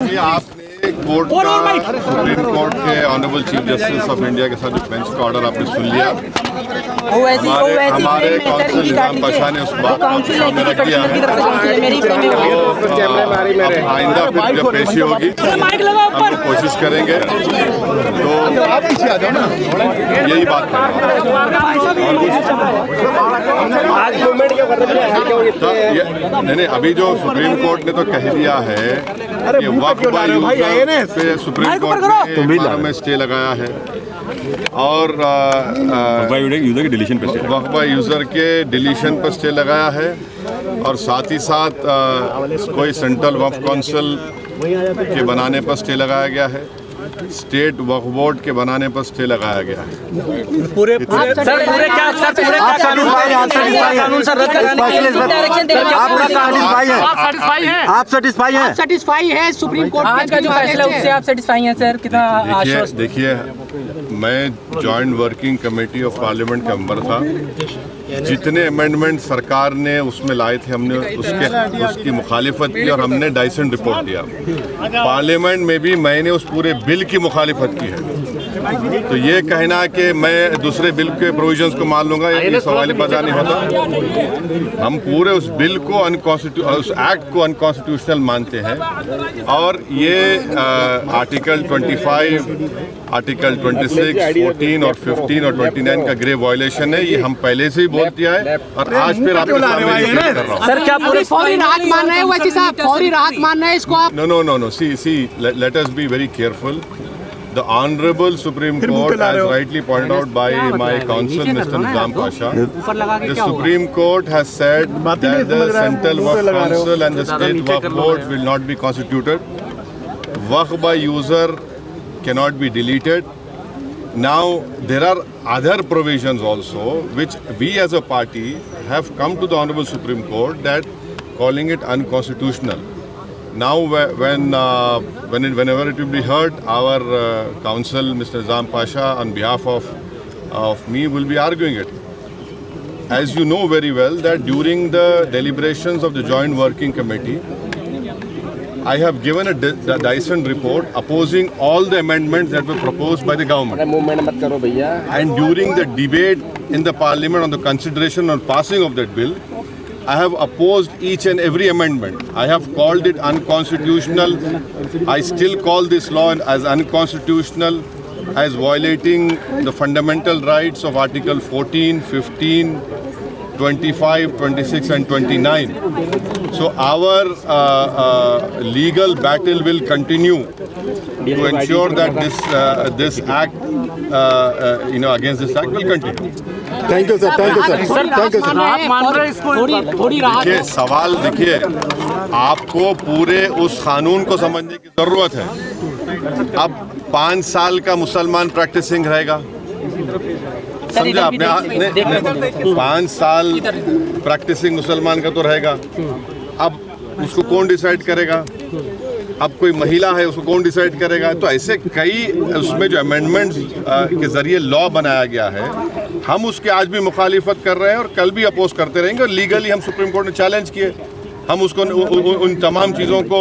देखिए आपने कोर्ट का सुप्रीम कोर्ट के honourable chief justice of India के साथ जो बेंच का ऑर्डर आपने सुन लिया। हमारे काउंसिल निजाम पाशा ने उस बात को सामने रख दिया है। आइंदा फिर जब पेशी होगी हम लोग कोशिश करेंगे, तो यही बात नहीं, अभी जो सुप्रीम कोर्ट ने तो कह दिया है कि वक्फ पे सुप्रीम कोर्ट ने में स्टे लगाया है और वक्फ यूज़र के डिलीशन पर स्टे लगाया है और साथ ही साथ कोई सेंट्रल वक्फ काउंसिल के बनाने पर स्टे लगाया गया है, स्टेट वक्फ बोर्ड के बनाने पर स्टे लगाया गया है। पूरे आप सेटिस्फाई है सुप्रीम कोर्ट आज का जो फैसला है उससे आप सेटिस्फाई हैं सर? कितना देखिए मैं joint working committee of parliament का मेंबर था। जितने अमेंडमेंट सरकार ने उसमें लाए थे हमने उसकी मुखालिफत की और हमने डाइसेंट रिपोर्ट दिया। पार्लियामेंट में भी मैंने उस पूरे बिल की मुखालिफत की है। तो ये कहना कि मैं दूसरे बिल के प्रोविजंस को मान लूंगा, ये सवाल पता नहीं होता। हम पूरे उस बिल को उस एक्ट को अनकॉन्स्टिट्यूशनल मानते हैं और ये आर्टिकल 25, आर्टिकल 26, 14 और 15 और 29 का ग्रेव वायलेशन है। ये हम पहले से ही बोल दिया है और आज फिर आपके सामने रिपीट कर रहा हूं। सर क्या पूरी फौरी राहत मान रहे हैं वैसे साहब? फौरी राहत मान रहे हैं इसको आप? No. See, let us be very careful. The Honorable Supreme Court, as rightly pointed out by my counsel, Mr. Nizam Pasha, the Supreme Court has said that the Central Waqf Council and the State Waqf Board will not be constituted. Waqf by user cannot be deleted. Now, there are other provisions also which we as a party have come to the Honorable Supreme Court that calling it unconstitutional. Now, whenever it will be heard, our counsel, Mr. Nizam Pasha, on behalf of me, will be arguing it. As you know very well, that during the deliberations of the Joint Working Committee, I have given a Dyson report opposing all the amendments that were proposed by the government. And during the debate in the Parliament on the consideration or passing of that bill, I have opposed each and every amendment. I have called it unconstitutional. I still call this law as unconstitutional, as violating the fundamental rights of Article 14, 15, 25, 26 and 29. So our legal battle will continue to ensure that this act, against this act will continue. Thank you sir, आप मान रहे हैं इसको? थोड़ी राहत। देखिए सवाल, देखिए आपको पूरे उस कानून को समझने की जरूरत है। अब 5 साल का मुसलमान प्रैक्टिसिंग रहेगा, समझा आपने? 5 साल प्रैक्टिसिंग मुसलमान का तो रहेगा। अब उसको कौन डिसाइड करेगा? अब कोई महिला है उसको कौन डिसाइड करेगा? तो ऐसे कई उसमें जो अमेंडमेंट्स के जरिए लॉ बनाया गया है, हम उसके आज भी मुखालिफत कर रहे हैं और कल भी अपोज करते रहेंगे। और लीगली हम सुप्रीम कोर्ट ने चैलेंज किए, हम उसको उन तमाम चीज़ों को